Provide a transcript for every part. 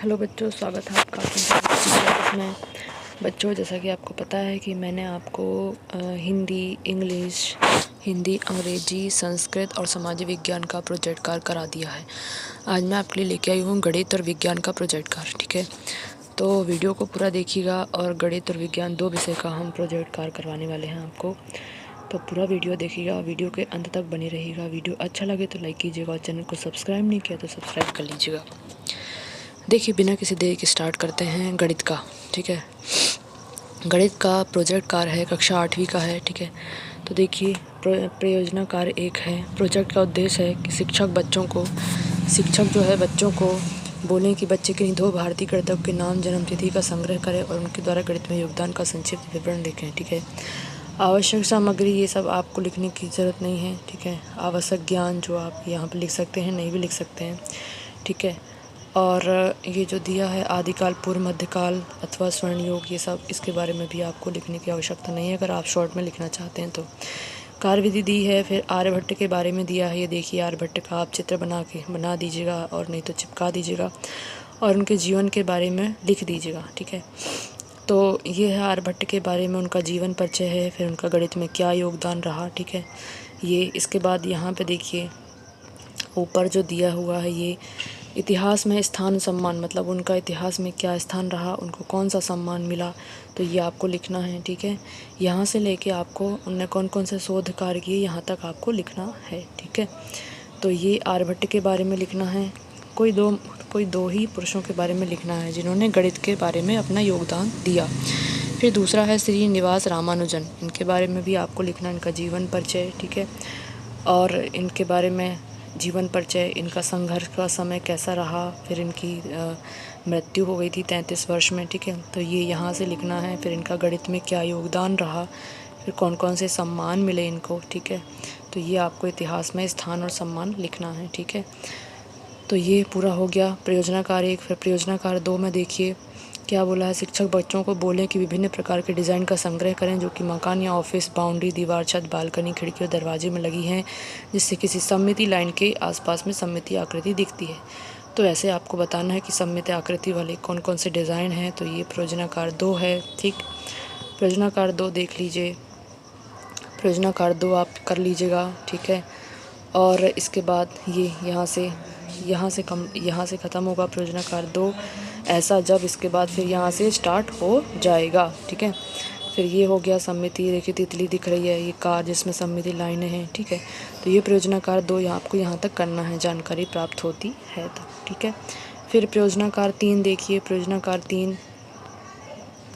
Hello बच्चों, स्वागत है आपका इसमें। बच्चों, जैसा कि आपको पता है कि मैंने आपको हिंदी, अंग्रेजी, संस्कृत और समाज विज्ञान का प्रोजेक्ट कार्य करा दिया है। आज मैं आपके लिए लेके आई हूँ गणित और विज्ञान का प्रोजेक्ट कार्य। ठीक है, तो वीडियो को पूरा देखिएगा और गणित और विज्ञान 2 विषय का हम प्रोजेक्ट कार्य करवाने वाले हैं आपको। तो पूरा वीडियो देखिएगा, वीडियो के अंत तक बने रहिएगा। वीडियो अच्छा लगे तो लाइक कीजिएगा और चैनल को सब्सक्राइब नहीं किया तो सब्सक्राइब कर लीजिएगा। देखिए, बिना किसी देरी के स्टार्ट करते हैं गणित का। ठीक है, गणित का प्रोजेक्ट कार्य है, कक्षा 8वीं का है। ठीक है, तो देखिए, प्रयोजना कार्य 1 है। प्रोजेक्ट का उद्देश्य है कि शिक्षक जो है बच्चों को बोलें कि बच्चे के निधो भारतीय गणितज्ञ के नाम, जन्म तिथि का संग्रह करें और उनके द्वारा गणित में योगदान का संक्षिप्त विवरण लिखें। ठीक है, आवश्यक सामग्री ये सब आपको लिखने की ज़रूरत नहीं है। ठीक है, आवश्यक ज्ञान जो आप यहाँ पर लिख सकते हैं, नहीं भी लिख सकते हैं। ठीक है, और ये जो दिया है आदिकाल, पूर्व, मध्यकाल अथवा स्वर्ण योग, ये सब इसके बारे में भी आपको लिखने की आवश्यकता नहीं है अगर आप शॉर्ट में लिखना चाहते हैं तो। कार्य विधि दी है, फिर आर्यभट्ट के बारे में दिया है। ये देखिए, आर्यभट्ट का आप चित्र बना दीजिएगा और नहीं तो चिपका दीजिएगा और उनके जीवन के बारे में लिख दीजिएगा। ठीक है, तो ये है आर्यभट्ट के बारे में, उनका जीवन परिचय है, फिर उनका गणित में क्या योगदान रहा। ठीक है, ये इसके बाद यहाँ पे देखिए ऊपर जो दिया हुआ है, ये इतिहास में स्थान सम्मान, मतलब उनका इतिहास में क्या स्थान रहा, उनको कौन सा सम्मान मिला, तो ये आपको लिखना है। ठीक है, यहाँ से लेके आपको उनने कौन कौन से शोध कार्य किए यहाँ तक आपको लिखना है। ठीक है, तो ये आर्यभट्ट के बारे में लिखना है। कोई दो ही पुरुषों के बारे में लिखना है जिन्होंने गणित के बारे में अपना योगदान दिया। फिर दूसरा है श्रीनिवास रामानुजन, इनके बारे में भी आपको लिखना है, इनका जीवन परिचय। ठीक है, और इनके बारे में जीवन परिचय, इनका संघर्ष का समय कैसा रहा, फिर इनकी मृत्यु हो गई थी 33 वर्ष में। ठीक है, तो ये यहाँ से लिखना है। फिर इनका गणित में क्या योगदान रहा, फिर कौन कौन से सम्मान मिले इनको। ठीक है, तो ये आपको इतिहास में स्थान और सम्मान लिखना है। ठीक है, तो ये पूरा हो गया प्रयोजना कार्य 1। फिर प्रयोजना कार्य 2 में देखिए क्या बोला है, शिक्षक बच्चों को बोलें कि विभिन्न प्रकार के डिज़ाइन का संग्रह करें जो कि मकान या ऑफिस, बाउंड्री, दीवार, छत, बालकनी, खिड़की और दरवाजे में लगी हैं, जिससे किसी सममिति लाइन के आसपास में सममिति आकृति दिखती है। तो ऐसे आपको बताना है कि सममिति आकृति वाले कौन कौन से डिज़ाइन हैं। तो ये प्रयोजना कार्य 2 है। ठीक, प्रयोजना कार्य 2 देख लीजिए, प्रयोजना कार्य 2 आप कर लीजिएगा। ठीक है, और इसके बाद ये यहाँ से ख़त्म होगा प्रयोजना कार्य 2 ऐसा, जब इसके बाद फिर यहाँ से स्टार्ट हो जाएगा। ठीक है, फिर ये हो गया सममिति। देखिए तितली दिख रही है, ये कार जिसमें सममिति लाइनें हैं। ठीक है, तो ये प्रयोजना कार्य 2 आपको यहाँ तक करना है, जानकारी प्राप्त होती है तो। ठीक है, फिर प्रयोजना कार्य 3 देखिए, प्रयोजना कार्य 3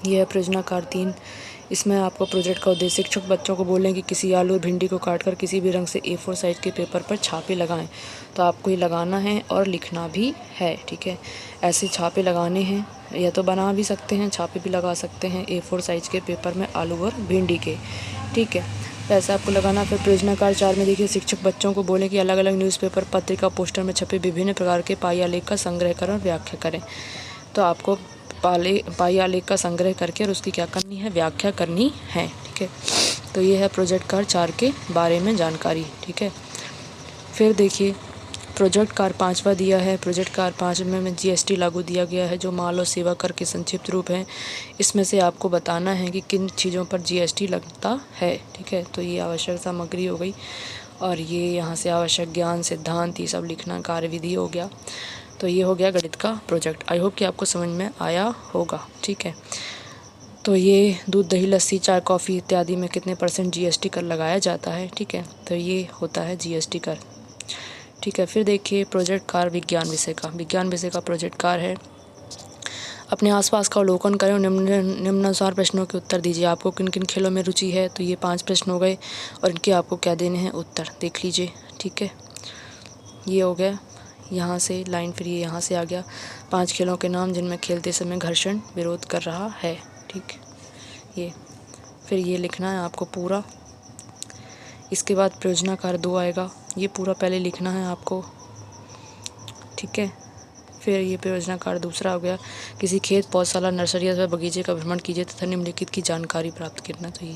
ये है प्रयोजना कार्य 3। इसमें आपको प्रोजेक्ट का उद्देश्य, शिक्षक बच्चों को बोलें कि किसी आलू और भिंडी को काटकर किसी भी रंग से A4 साइज के पेपर पर छापे लगाएं। तो आपको ये लगाना है और लिखना भी है। ठीक है, ऐसे छापे लगाने हैं, या तो बना भी सकते हैं, छापे भी लगा सकते हैं A4 साइज के पेपर में आलू और भिंडी के। ठीक है, तो ऐसा आपको लगाना। फिर प्रयोजना कार्य 4 में देखिए, शिक्षक बच्चों को बोलें कि अलग अलग न्यूज़पेपर, पत्रिका, पोस्टर में छपे विभिन्न प्रकार के पाई आलेख का संग्रह करें और व्याख्या करें। तो आपको पाई आलेख का संग्रह करके और उसकी क्या करनी है, व्याख्या करनी है। ठीक है, तो ये है प्रोजेक्ट कार्य 4 के बारे में जानकारी। ठीक है, फिर देखिए प्रोजेक्ट कार्य 5वां दिया है। प्रोजेक्ट कार्य 5 में GST लागू दिया गया है, जो माल और सेवा कर के संक्षिप्त रूप है। इसमें से आपको बताना है कि किन चीज़ों पर GST लगता है। ठीक है, तो ये आवश्यक सामग्री हो गई, और ये यहाँ से आवश्यक ज्ञान, सिद्धांत, ये सब लिखना, कार्यविधि हो गया। तो ये हो गया गणित का प्रोजेक्ट। आई होप कि आपको समझ में आया होगा। ठीक है, तो ये दूध, दही, लस्सी, चाय, कॉफ़ी इत्यादि में कितने % GST कर लगाया जाता है। ठीक है, तो ये होता है GST कर। ठीक है, फिर देखिए प्रोजेक्ट कार्य विज्ञान विषय का प्रोजेक्ट कार्य है। अपने आसपास का अवलोकन करें और निम्नानुसार प्रश्नों के उत्तर दीजिए। आपको किन किन खेलों में रुचि है, तो ये 5 प्रश्न हो गए और इनके आपको क्या देने हैं, उत्तर देख लीजिए। ठीक है, ये हो गया यहाँ से लाइन, फिर ये यहाँ से आ गया। 5 खेलों के नाम जिनमें खेलते समय घर्षण विरोध कर रहा है। ठीक, ये फिर ये लिखना है आपको पूरा। इसके बाद प्रयोजना कार्य 2 आएगा, ये पूरा पहले लिखना है आपको। ठीक है, फिर ये प्रयोजना कार्य दूसरा हो गया, किसी खेत, पौधशाला, नर्सरी अथवा बगीचे का भ्रमण कीजिए तथा निम्नलिखित की जानकारी प्राप्त करना। तो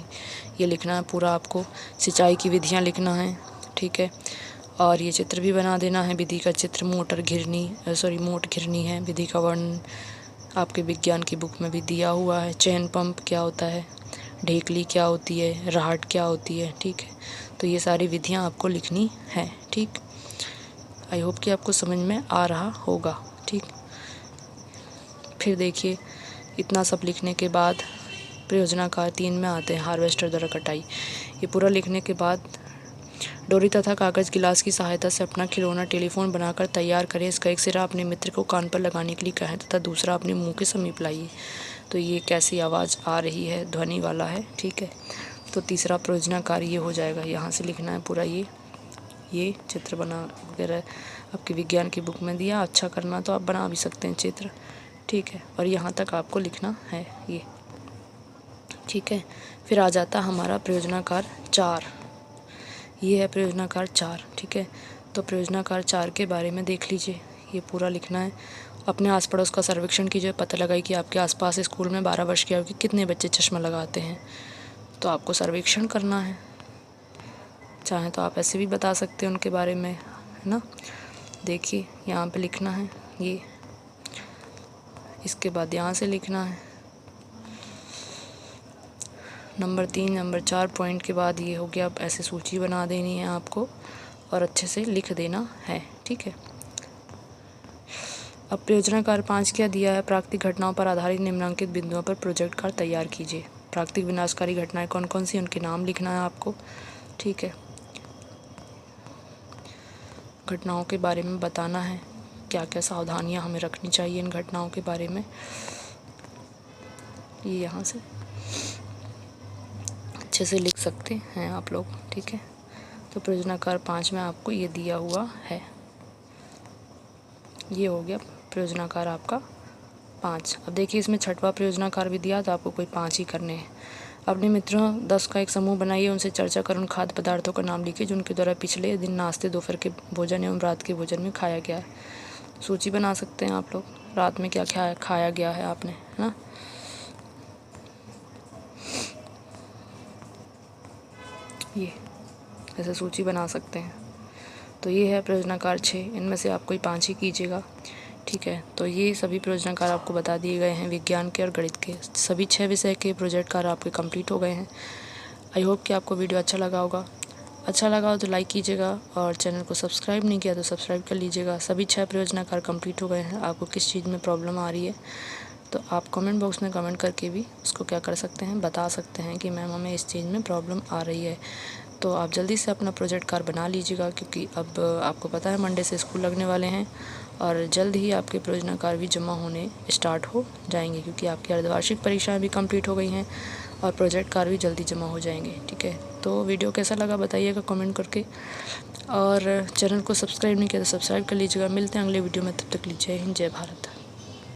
ये लिखना है पूरा आपको। सिंचाई की विधियाँ लिखना है। ठीक है, और ये चित्र भी बना देना है। विधि का चित्र मोट घिरनी है। विधि का वर्णन आपके विज्ञान की बुक में भी दिया हुआ है। चैन पंप क्या होता है, ढेकली क्या होती है, राहट क्या होती है। ठीक है, तो ये सारी विधियाँ आपको लिखनी है। ठीक, आई होप कि आपको समझ में आ रहा होगा। ठीक, फिर देखिए इतना सब लिखने के बाद प्रयोजनाकार 3 में आते हैं, हार्वेस्टर द्वारा कटाई। ये पूरा लिखने के बाद डोरी तथा कागज़ गिलास की सहायता से अपना खिलौना टेलीफोन बनाकर तैयार करें। इसका एक सिरा अपने मित्र को कान पर लगाने के लिए कहें तथा दूसरा अपने मुंह के समीप लाइए। तो ये कैसी आवाज़ आ रही है, ध्वनि वाला है। ठीक है, तो तीसरा प्रयोजनाकार ये हो जाएगा। यहाँ से लिखना है पूरा ये चित्र बना वगैरह आपकी विज्ञान की बुक में दिया। अच्छा करना तो आप बना भी सकते हैं चित्र। ठीक है, और यहाँ तक आपको लिखना है ये। ठीक है, फिर आ जाता हमारा प्रयोजनाकार 4। ये है प्रयोजनाकार 4। ठीक है, तो प्रयोजनाकार 4 के बारे में देख लीजिए। ये पूरा लिखना है। अपने आस पड़ोस का सर्वेक्षण कीजिए, पता लगाइए कि आपके आसपास स्कूल में 12 वर्ष की आयु के कितने बच्चे चश्मा लगाते हैं। तो आपको सर्वेक्षण करना है। चाहें तो आप ऐसे भी बता सकते हैं उनके बारे में, है ना। देखिए यहाँ पे लिखना है ये, इसके बाद यहाँ से लिखना है नंबर 3, नंबर 4 पॉइंट के बाद ये हो गया। अब ऐसे सूची बना देनी है आपको और अच्छे से लिख देना है। ठीक है, अब प्रयोजनाकार 5 क्या दिया है, प्राकृतिक घटनाओं पर आधारित निम्नलिखित बिंदुओं पर प्रोजेक्ट कार्ड तैयार कीजिए। प्राकृतिक विनाशकारी घटनाएं कौन कौन सी, उनके नाम लिखना है आपको। ठीक है, घटनाओं के बारे में बताना है, क्या क्या सावधानियां हमें रखनी चाहिए इन घटनाओं के बारे में। ये यहाँ से अच्छे से लिख सकते हैं आप लोग। ठीक है, तो प्रयोजनाकार 5 में आपको ये दिया हुआ है। ये हो गया प्रयोजनाकार आपका 5। अब देखिए इसमें 6वां प्रयोजनाकार भी दिया, तो आपको कोई 5 ही करने हैं। अपने मित्रों 10 का एक समूह बनाइए, उनसे चर्चा कर उन खाद्य पदार्थों का नाम लिखिए जो उनके द्वारा पिछले दिन नाश्ते, दोपहर के भोजन एवं रात के भोजन में खाया गया है। सूची बना सकते हैं आप लोग, रात में क्या खाया गया है आपने, है ना। ये ऐसे सूची बना सकते हैं। तो ये है प्रयोजनाकार 6, इनमें से आप कोई 5 ही कीजिएगा। ठीक है, तो ये सभी प्रयोजनाकार आपको बता दिए गए हैं। विज्ञान के और गणित के सभी 6 विषय के प्रोजेक्ट कार्य आपके कंप्लीट हो गए हैं। आई होप कि आपको वीडियो अच्छा लगा होगा। अच्छा लगा हो तो लाइक कीजिएगा और चैनल को सब्सक्राइब नहीं किया तो सब्सक्राइब कर लीजिएगा। सभी 6 प्रयोजनाकार कंप्लीट हो गए हैं। आपको किस चीज़ में प्रॉब्लम आ रही है तो आप कमेंट बॉक्स में कमेंट करके भी उसको क्या कर सकते हैं, बता सकते हैं कि मैम हमें इस चीज़ में प्रॉब्लम आ रही है। तो आप जल्दी से अपना प्रोजेक्ट कार्ड बना लीजिएगा, क्योंकि अब आपको पता है मंडे से स्कूल लगने वाले हैं और जल्द ही आपके प्रयोजनाकार भी जमा होने स्टार्ट हो जाएंगे, क्योंकि आपकी अर्धवार्षिक परीक्षाएं भी कंप्लीट हो गई हैं और प्रोजेक्ट कार्ड भी जल्दी जमा हो जाएंगे। ठीक है, तो वीडियो कैसा लगा बताइएगा कमेंट करके, और चैनल को सब्सक्राइब नहीं किया तो सब्सक्राइब कर लीजिएगा। मिलते हैं अगले वीडियो में, तब तक लीजिए जय हिंद, जय भारत।